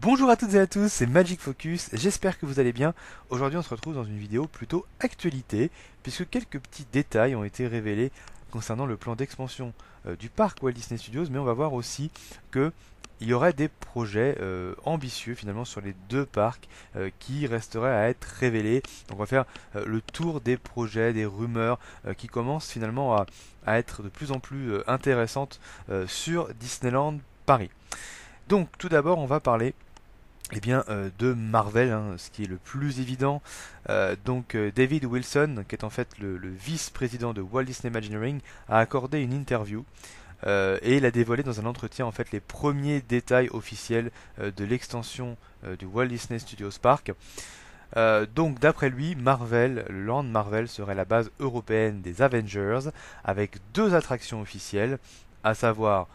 Bonjour à toutes et à tous, c'est Magic Focus, j'espère que vous allez bien. Aujourd'hui on se retrouve dans une vidéo plutôt actualité, puisque quelques petits détails ont été révélés concernant le plan d'expansion du parc Walt Disney Studios, mais on va voir aussi que il y aurait des projets ambitieux finalement sur les deux parcs qui resteraient à être révélés. Donc on va faire le tour des projets, des rumeurs qui commencent finalement à être de plus en plus intéressantes sur Disneyland Paris. Donc tout d'abord on va parler de Marvel, hein, ce qui est le plus évident. David Wilson, qui est en fait le vice-président de Walt Disney Imagineering, a accordé une interview et il a dévoilé dans un entretien en fait les premiers détails officiels de l'extension du Walt Disney Studios Park. Donc d'après lui, Marvel, le Land Marvel serait la base européenne des Avengers avec deux attractions officielles, à savoir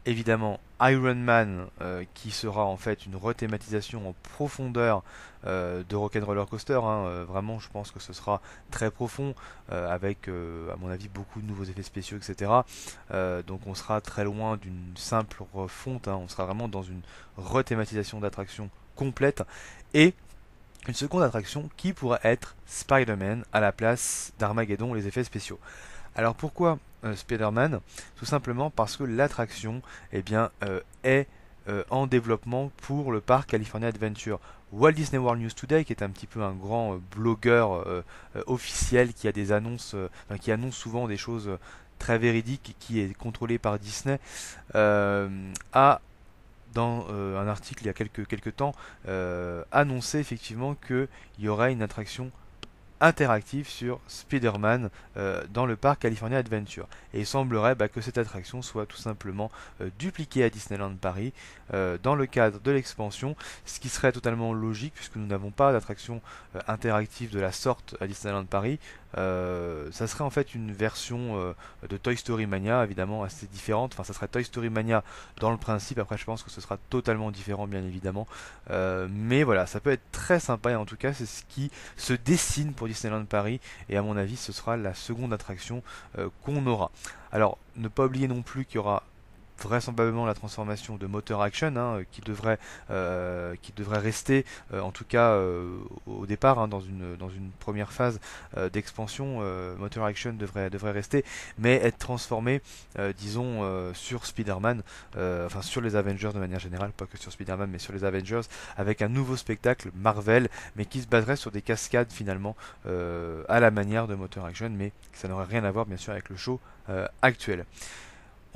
évidemment Iron Man qui sera en fait une rethématisation en profondeur de Rock'n'Roller Coaster, hein. Vraiment je pense que ce sera très profond avec à mon avis beaucoup de nouveaux effets spéciaux, etc. Donc on sera très loin d'une simple refonte, hein. On sera vraiment dans une rethématisation d'attraction complète et une seconde attraction qui pourrait être Spider-Man à la place d'Armageddon, les effets spéciaux. Alors pourquoi Spider-Man? Tout simplement parce que l'attraction est en développement pour le parc California Adventure. Walt Disney World News Today, qui est un petit peu un grand blogueur officiel qui a des annonces, qui annonce souvent des choses très véridiques et qui est contrôlé par Disney, a dans un article il y a quelques temps annoncé effectivement qu'il y aurait une attraction interactive sur Spider-Man dans le parc California Adventure. Et il semblerait que cette attraction soit tout simplement dupliquée à Disneyland Paris dans le cadre de l'expansion, ce qui serait totalement logique puisque nous n'avons pas d'attraction interactive de la sorte à Disneyland Paris. Ça serait en fait une version de Toy Story Mania, évidemment assez différente. Enfin, ça serait Toy Story Mania dans le principe. Après, je pense que ce sera totalement différent, bien évidemment. Mais voilà, ça peut être très sympa et en tout cas, c'est ce qui se dessine pour Disneyland Paris. Et à mon avis, ce sera la seconde attraction qu'on aura. Alors, ne pas oublier non plus qu'il y aura vraisemblablement la transformation de Motor Action, hein, qui devrait rester en tout cas au départ, hein, dans une première phase d'expansion. Motor Action devrait rester mais être transformé disons sur Spider-Man, enfin sur les Avengers de manière générale, pas que sur Spider-Man mais sur les Avengers, avec un nouveau spectacle Marvel mais qui se baserait sur des cascades finalement à la manière de Motor Action, mais ça n'aurait rien à voir bien sûr avec le show actuel.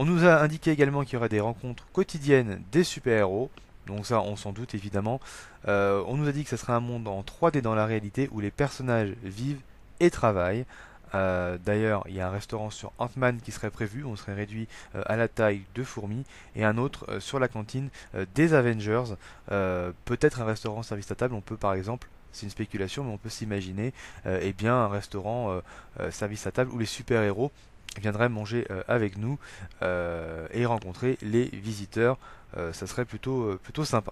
On nous a indiqué également qu'il y aurait des rencontres quotidiennes des super-héros. Donc ça, on s'en doute évidemment. On nous a dit que ce serait un monde en 3D dans la réalité où les personnages vivent et travaillent. D'ailleurs, il y a un restaurant sur Ant-Man qui serait prévu. On serait réduit à la taille de fourmis. Et un autre sur la cantine des Avengers. Peut-être un restaurant service à table. On peut par exemple, c'est une spéculation, mais on peut s'imaginer un restaurant service à table où les super-héros viendraient manger avec nous et rencontrer les visiteurs. Ça serait plutôt sympa.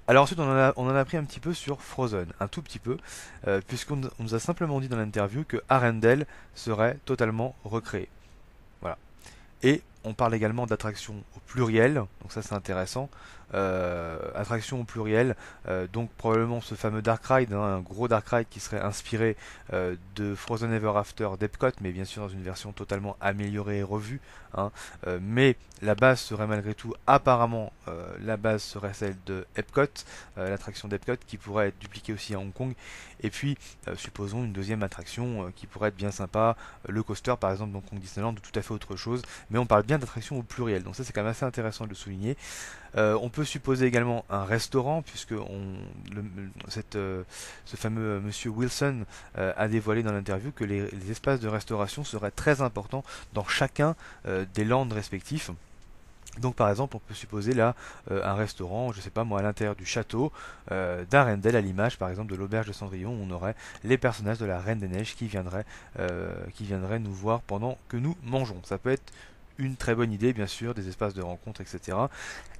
Alors ensuite on en a appris un petit peu sur Frozen, un tout petit peu, puisqu'on nous a simplement dit dans l'interview que Arendelle serait totalement recréé. Voilà. Et on parle également d'attractions au pluriel, donc ça c'est intéressant. Attraction au pluriel, donc probablement ce fameux Dark Ride, hein, un gros Dark Ride qui serait inspiré de Frozen Ever After d'Epcot, mais bien sûr dans une version totalement améliorée et revue, hein. Mais la base serait malgré tout, apparemment, la base serait celle de Epcot, l'attraction d'Epcot qui pourrait être dupliquée aussi à Hong Kong. Et puis, supposons une deuxième attraction qui pourrait être bien sympa, le coaster par exemple d'Hong Kong Disneyland, ou tout à fait autre chose, mais on parle bien d'attraction au pluriel, donc ça c'est quand même assez intéressant de le souligner. On peut supposer également un restaurant, puisque ce fameux monsieur Wilson a dévoilé dans l'interview que les espaces de restauration seraient très importants dans chacun des lands respectifs. Donc par exemple, on peut supposer là un restaurant, je sais pas moi, à l'intérieur du château d'Arendelle, à l'image par exemple de l'auberge de Cendrillon, où on aurait les personnages de la Reine des Neiges qui viendraient nous voir pendant que nous mangeons. Ça peut être une très bonne idée, bien sûr, des espaces de rencontre, etc.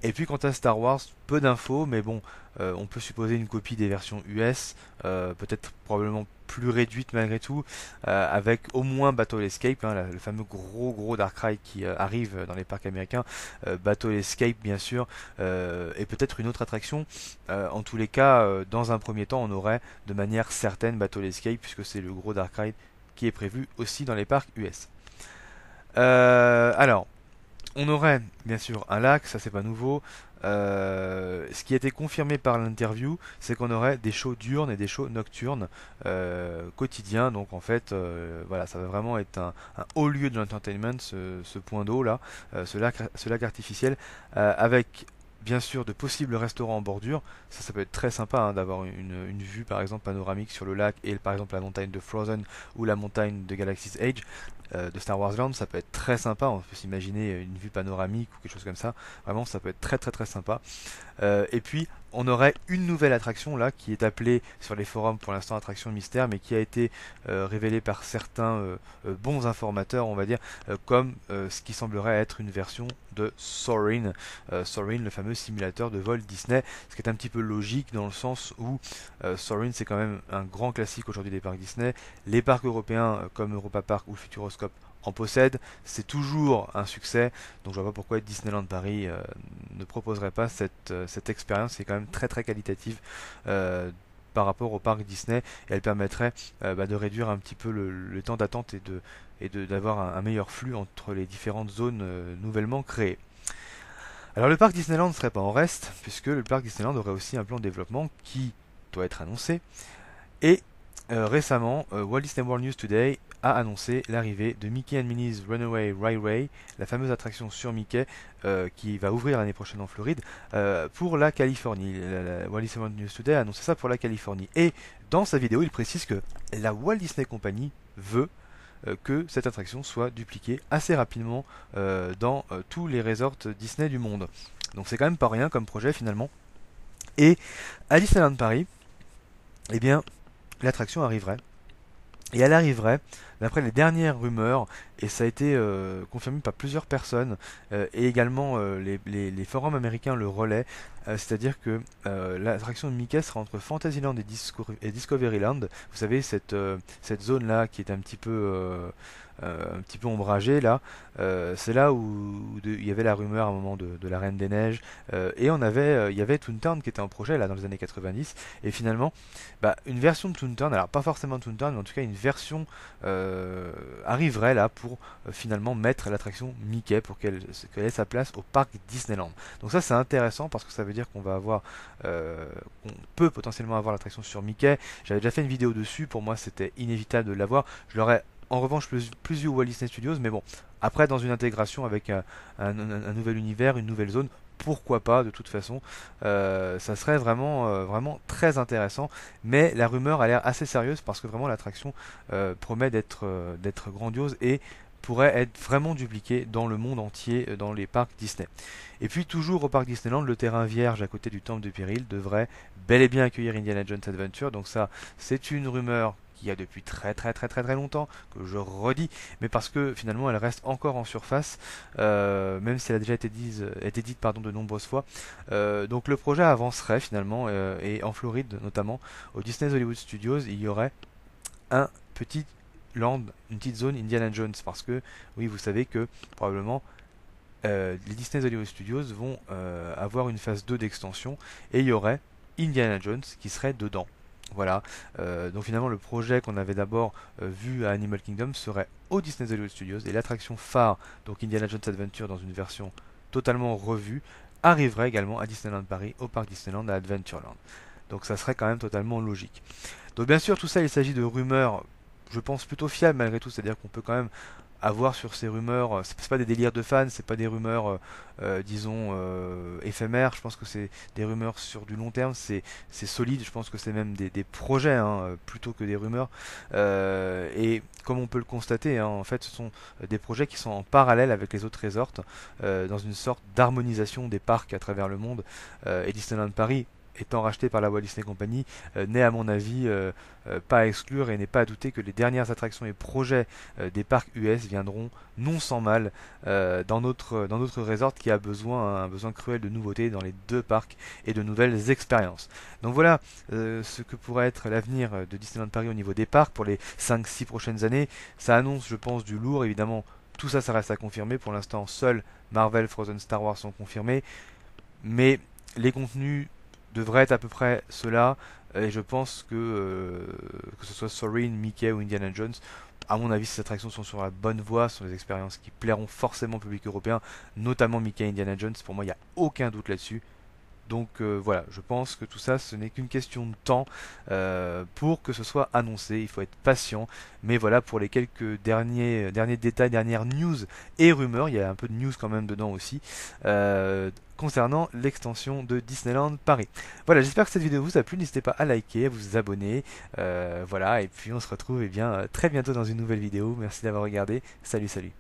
Et puis quant à Star Wars, peu d'infos, mais bon, on peut supposer une copie des versions US, peut-être probablement plus réduite malgré tout, avec au moins Battle Escape, hein, le fameux gros Dark Ride qui arrive dans les parcs américains, Battle Escape bien sûr, et peut-être une autre attraction. En tous les cas, dans un premier temps, on aurait de manière certaine Battle Escape, puisque c'est le gros Dark Ride qui est prévu aussi dans les parcs US. Alors, on aurait bien sûr un lac, ça c'est pas nouveau. Ce qui a été confirmé par l'interview, c'est qu'on aurait des shows diurnes et des shows nocturnes quotidiens. Donc en fait, voilà, ça va vraiment être un haut lieu de l'entertainment, ce point d'eau là, ce lac artificiel, avec bien sûr de possibles restaurants en bordure. Ça peut être très sympa hein, d'avoir une vue par exemple panoramique sur le lac et par exemple la montagne de Frozen ou la montagne de Galaxy's Edge de Star Wars Land. Ça peut être très sympa, on peut s'imaginer une vue panoramique ou quelque chose comme ça. Vraiment, ça peut être très sympa. Et puis, on aurait une nouvelle attraction là qui est appelée sur les forums pour l'instant attraction mystère, mais qui a été révélée par certains bons informateurs, on va dire, comme ce qui semblerait être une version de Soarin', Soarin', le fameux simulateur de vol Disney, ce qui est un petit peu logique dans le sens où Soarin' c'est quand même un grand classique aujourd'hui des parcs Disney. Les parcs européens comme Europa Park ou le Futuroscope en possèdent, c'est toujours un succès, donc je vois pas pourquoi Disneyland Paris ne proposerait pas cette expérience qui est quand même très qualitative par rapport au parc Disney, et elle permettrait de réduire un petit peu le temps d'attente et d'avoir un meilleur flux entre les différentes zones nouvellement créées. Alors le parc Disneyland ne serait pas en reste, puisque le parc Disneyland aurait aussi un plan de développement qui doit être annoncé, et récemment, Walt Disney World News Today a annoncé l'arrivée de Mickey and Minnie's Runaway Railway, la fameuse attraction sur Mickey qui va ouvrir l'année prochaine en Floride pour la Californie. Walt Disney World News Today a annoncé ça pour la Californie. Et dans sa vidéo, il précise que la Walt Disney Company veut que cette attraction soit dupliquée assez rapidement dans tous les resorts Disney du monde. Donc c'est quand même pas rien comme projet finalement. Et à Disneyland Paris, eh bien, l'attraction arriverait. Et elle arriverait, d'après les dernières rumeurs, et ça a été confirmé par plusieurs personnes, et également les forums américains le relaient, c'est-à-dire que l'attraction de Mickey sera entre Fantasyland et Discoveryland. Vous savez, cette zone-là qui est un petit peu ombragée, là, c'est là où il y avait la rumeur à un moment de la Reine des Neiges, et il y avait Toontown qui était en projet là dans les années 90, et finalement, une version de Toontown, alors pas forcément Toontown, mais en tout cas une version arriverait là pour finalement mettre l'attraction Mickey pour qu'elle ait sa place au parc Disneyland. Donc ça c'est intéressant parce que ça veut dire qu'on peut potentiellement avoir l'attraction sur Mickey. J'avais déjà fait une vidéo dessus, pour moi c'était inévitable de l'avoir. Je l'aurais en revanche plus vu au Walt Disney Studios, mais bon, après dans une intégration avec un nouvel univers, une nouvelle zone, pourquoi pas de toute façon, ça serait vraiment très intéressant, mais la rumeur a l'air assez sérieuse parce que vraiment l'attraction promet d'être grandiose et pourrait être vraiment dupliquée dans le monde entier dans les parcs Disney. Et puis toujours au parc Disneyland, le terrain vierge à côté du temple de Péril devrait bel et bien accueillir Indiana Jones Adventure, donc ça c'est une rumeur qu'il y a depuis très longtemps, que je redis, mais parce que finalement elle reste encore en surface, même si elle a déjà été dite pardon, de nombreuses fois. Donc le projet avancerait finalement, et en Floride notamment, au Disney's Hollywood Studios, il y aurait un petit land, une petite zone Indiana Jones, parce que oui, vous savez que probablement les Disney's Hollywood Studios vont avoir une phase 2 d'extension, et il y aurait Indiana Jones qui serait dedans. Voilà, donc finalement le projet qu'on avait d'abord vu à Animal Kingdom serait au Disney's Hollywood Studios, et l'attraction phare, donc Indiana Jones Adventure dans une version totalement revue, arriverait également à Disneyland Paris, au parc Disneyland à Adventureland. Donc ça serait quand même totalement logique. Donc bien sûr tout ça il s'agit de rumeurs, je pense plutôt fiables malgré tout, c'est-à-dire qu'on peut quand même avoir sur ces rumeurs, c'est pas des délires de fans, c'est pas des rumeurs disons éphémères, je pense que c'est des rumeurs sur du long terme, c'est solide, je pense que c'est même des projets hein, plutôt que des rumeurs, et comme on peut le constater hein, en fait ce sont des projets qui sont en parallèle avec les autres resorts dans une sorte d'harmonisation des parcs à travers le monde, et Disneyland Paris étant racheté par la Walt Disney Company, n'est à mon avis pas à exclure et n'est pas à douter que les dernières attractions et projets des parcs US viendront non sans mal dans notre resort qui a un besoin cruel de nouveautés dans les deux parcs et de nouvelles expériences. Donc voilà ce que pourrait être l'avenir de Disneyland Paris au niveau des parcs pour les 5-6 prochaines années. Ça annonce, je pense, du lourd. Évidemment, tout ça, ça reste à confirmer. Pour l'instant, seuls Marvel, Frozen, Star Wars sont confirmés. Mais les contenus devraient être à peu près ceux-là. Et je pense que ce soit Soarin', Mickey ou Indiana Jones, à mon avis, ces attractions sont sur la bonne voie, ce sont des expériences qui plairont forcément au public européen, notamment Mickey et Indiana Jones. Pour moi, il n'y a aucun doute là-dessus. Donc voilà, je pense que tout ça, ce n'est qu'une question de temps pour que ce soit annoncé. Il faut être patient. Mais voilà, pour les quelques derniers détails, dernières news et rumeurs, il y a un peu de news quand même dedans aussi, concernant l'extension de Disneyland Paris. Voilà, j'espère que cette vidéo vous a plu. N'hésitez pas à liker, à vous abonner. Voilà, et puis on se retrouve très bientôt dans une nouvelle vidéo. Merci d'avoir regardé. Salut, salut.